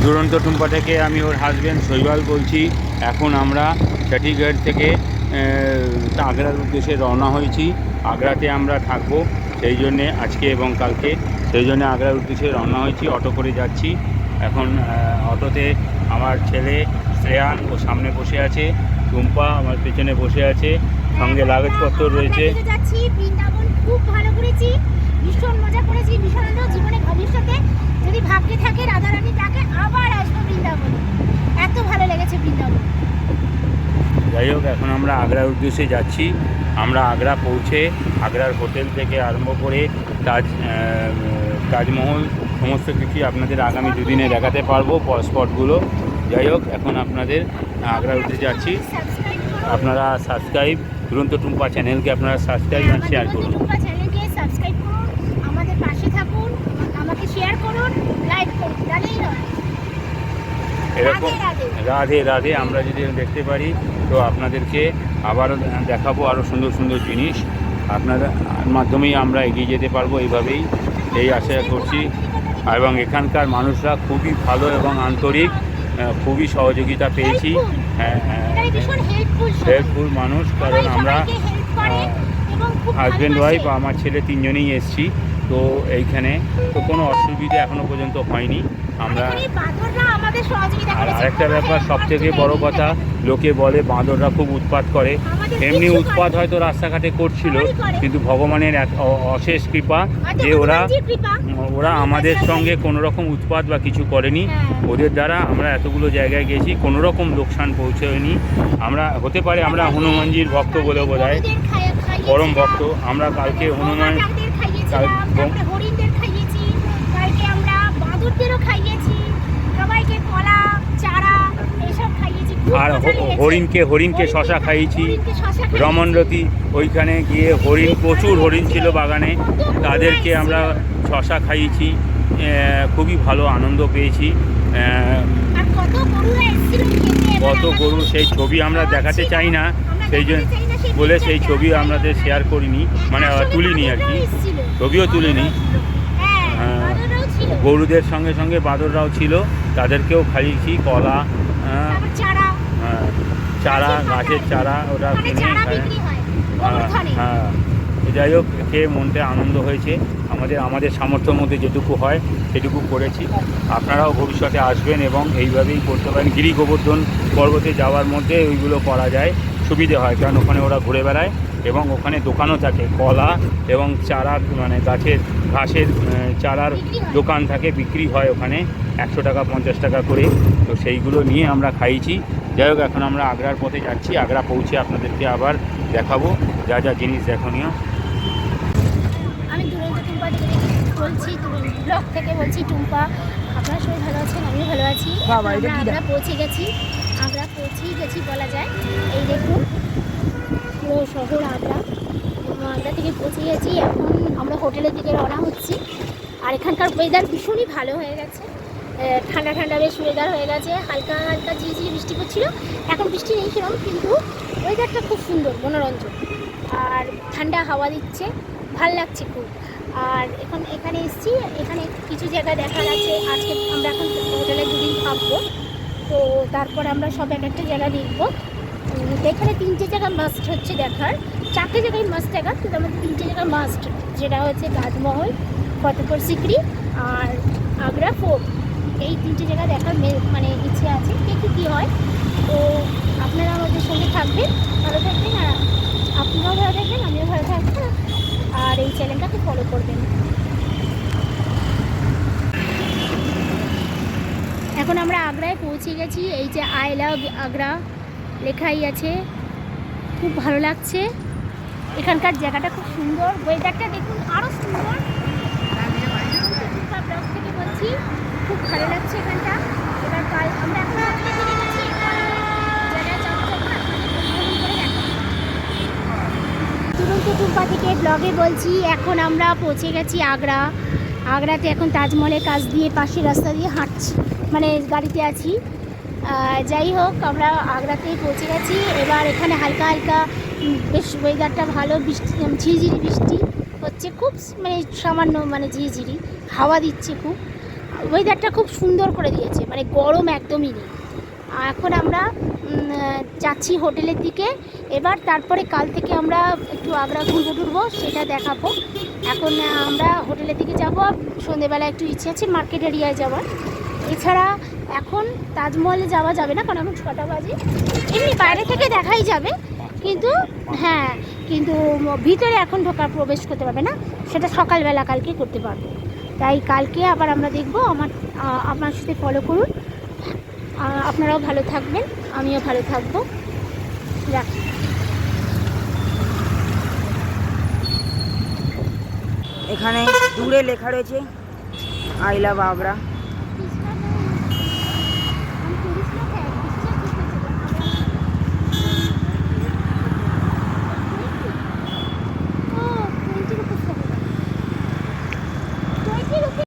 দুরন্ত টুম্পা থেকে আমি ওর হাজব্যান্ড শৈবাল বলছি। এখন আমরা চটিগড় থেকে আগ্রার উদ্দেশ্যে রওনা হয়েছি। আগ্রাতে আমরা থাকবো সেই জন্যে আজকে এবং কালকে, সেই জন্য আগ্রার উদ্দেশ্যে রওনা হয়েছি। অটো করে যাচ্ছি। এখন অটোতে আমার ছেলে শ্রেয়ান ও সামনে বসে আছে, টুম্পা আমার পেছনে বসে আছে, সঙ্গে লাগেজপত্র রয়েছে। যাচ্ছি বৃন্দাবন, খুব ভালো ঘুরেছি, ভীষণ মজা করেছি, ভীষণ জীবনে ভবিষ্যতে যদি ভাগ্যে থাকে রাধারানী ডাকে আবার আসবো বৃন্দাবনে। এত ভালো লেগেছে বৃন্দাবন। যাই হোক, এখন আমরা আগ্রার উদ্দেশ্যে যাচ্ছি। আমরা আগ্রা পৌঁছে আগ্রার হোটেল থেকে আরম্ভ করে তাজমহল সমস্ত কিছু আপনাদের আগামী দুদিনে দেখাতে পারবো স্পটগুলো। যাই হোক, এখন আপনাদের আগ্রার উদ্দেশ্যে যাচ্ছি। আপনারা সাবস্ক্রাইব দুরন্ত টুম্পা চ্যানেলকে আপনারা সাবস্ক্রাইব আর শেয়ার করুন। চ্যানেলকে সাবস্ক্রাইব করুন, আমাদের পাশে থাকুন, আমাকে শেয়ার করুন, লাইক করুন, তাহলেই হয়। এরকম রাধে রাধে আমরা যদি দেখতে পারি তো আপনাদেরকে আবারও দেখাবো আরও সুন্দর সুন্দর জিনিস। আপনাদের মাধ্যমেই আমরা এগিয়ে যেতে পারবো, এইভাবেই এই আশা করছি। এবং এখানকার মানুষরা খুবই ভালো এবং আন্তরিক, খুবই সহযোগিতা পেয়েছি। হেল্পফুল মানুষ, কারণ আমরা হাজব্যান্ড ওয়াইফ আমার ছেলে তিনজনেই এসেছি। তো এইখানে তো কোনো অসুবিধা এখনও পর্যন্ত হয়নি। আমরা আর আরেকটা ব্যাপার, সবথেকে বড় কথা, লোকে বলে বাঁদররা খুব উৎপাত করে। এমনি উৎপাত হয়তো রাস্তাঘাটে করছিল, কিন্তু ভগবানের এক অশেষ কৃপা যে ওরা আমাদের সঙ্গে কোনো রকম উৎপাত বা কিছু করেনি। ওদের দ্বারা আমরা এতগুলো জায়গায় গেছি, কোনো রকম লোকসান পৌঁছয়নি। আমরা হতে পারে আমরা হনুমানজির ভক্ত বলে বোধহয়, পরম ভক্ত। আমরা কালকে হনুমান আর হরিণকে শশা খাইয়েছি। রমনরতি ওইখানে গিয়ে প্রচুর হরিণ ছিল বাগানে, তাদেরকে আমরা শশা খাইয়েছি। খুবই ভালো আনন্দ পেয়েছি। কত গরু, সেই ছবি আমরা দেখাতে চাই না, সেই জন্য বলে সেই ছবি আমাদের শেয়ার করিনি, মানে তুলিনি আর কি, ছবিও তুলিনি। গরুদের সঙ্গে সঙ্গে বাঁদররাও ছিল, তাদেরকেও খাইয়েছি কলা, চারা, গাছের চারা, ওটা কিনে হ্যাঁ। যাই হোক, খেয়ে মনটা আনন্দ হয়েছে। আমাদের সামর্থ্যের মধ্যে যেটুকু হয় সেটুকু করেছি। আপনারাও ভবিষ্যতে আসবেন এবং এইভাবেই করতে পারেন। গিরি গোবর্ধন পর্বতে যাওয়ার মধ্যে ওইগুলো করা যায়, সুবিধে হয়, কারণ ওখানে ওরা ঘুরে বেড়ায় এবং ওখানে দোকানও থাকে, কলা এবং চারা, মানে ঘাসের চারার দোকান থাকে, বিক্রি হয় ওখানে 100 টাকা 50 টাকা করে। তো সেইগুলো নিয়ে আমরা খাইছি। যাই হোক, এখন আমরা আগ্রার পথে যাচ্ছি। আগ্রা পৌঁছে আপনাদেরকে আবার দেখাবো যা যা জিনিস দেখনীয়। আমি দুরন্ত টুম্পা থেকে বলছি, ব্লগ থেকে বলছি। টুম্পা, আপনারা সবাই ভালো আছেন, আমিও ভালো আছি। আমরা পৌঁছেই গেছি বলা যায়। এই দেখুন পুরো শহর আগ্রা থেকে পৌঁছে গেছি। এখন আমরা হোটেলের দিকে রওনা হচ্ছি। আর এখানকার ওয়েদার ভীষণই ভালো হয়ে গেছে, ঠান্ডা ঠান্ডা বেশ ওয়েদার হয়ে গেছে। হালকা হালকা ঝিরিঝিরি বৃষ্টি পড়ছিল, এখন বৃষ্টি নেই সেরকম, কিন্তু ওয়েদারটা খুব সুন্দর, মনোরঞ্জন, আর ঠান্ডা হাওয়া দিচ্ছে, ভাল লাগছে খুব। আর এখানে এসেছি, এখানে কিছু জায়গা দেখার আছে। আজকে আমরা এখন হোটেলে 2 দিন থাকবো, তো তারপর আমরা সব একটা জায়গা দেখবো। এখানে 3টে জায়গা মাস্ট হচ্ছে দেখার, 4টে জায়গায় মাস্ট দেখা, কিন্তু আমাদের 3টে জায়গা মাস্ট, যেটা হচ্ছে তাজমহল, ফতেহপুর সিকরি আর আগ্রা ফোর্ট। এই 3টে জায়গা দেখার মানে ইচ্ছে আছে। কী হয়, তো আপনারা আমাদের সঙ্গে থাকবেন, ভালো থাকবেন, আর আপনারাও ভালো থাকবেন, আমিও ভালো থাকবো, আর এই চ্যানেলটাকে ফলো করবেন। এখন আমরা আগ্রায় পৌঁছে গেছি। এই যে আই লাভ আগ্রা লেখাই আছে, খুব ভালো লাগছে। এখানকার জায়গাটা খুব সুন্দর, ওয়েদারটা দেখুন আরও সুন্দর। ব্লগ থেকে বলছি, খুব ভালো লাগছে এখানটা। এবার আমরা এখন দুরন্ত টুম্পা থেকে ব্লগে বলছি। এখন আমরা পৌঁছে গেছি আগ্রাতে। এখন তাজমহলের কাছ দিয়ে পাশের রাস্তা দিয়ে হাঁটছি, মানে গাড়িতে আছি। যাই হোক, আমরা আগ্রাতেই পৌঁছে গেছি। এবার এখানে হালকা হালকা বেশ ওয়েদারটা ভালো, ঝিরিঝিরি বৃষ্টি হচ্ছে, খুব মানে সামান্য, মানে ঝিরিঝিরি হাওয়া দিচ্ছে খুব। ওয়েদারটা খুব সুন্দর করে দিয়েছে, মানে গরম একদমই নেই। এখন আমরা যাচ্ছি হোটেলের দিকে। এবার তারপরে কাল থেকে আমরা একটু আগ্রা ঘুরবো সেটা দেখাবো। এখন আমরা হোটেলের দিকে যাব, সন্ধেবেলা একটু ইচ্ছে আছে মার্কেট এরিয়ায় যাওয়ার। এছাড়া এখন তাজমহলে যাওয়া যাবে না, কারণ এখন 6টা বাজে। এমনি বাইরে থেকে দেখাই যাবে, কিন্তু হ্যাঁ, কিন্তু ভিতরে এখন প্রবেশ করতে পারবে না, সেটা সকালবেলা কালকে করতে পারবো। তাই কালকে আবার আমরা দেখবো। আমার সাথে ফলো করুন। আপনারাও ভালো থাকবেন, আমিও ভালো থাকবো। রাখি। এখানে দূরে লেখা রয়েছে আই লাভ আগ্রা।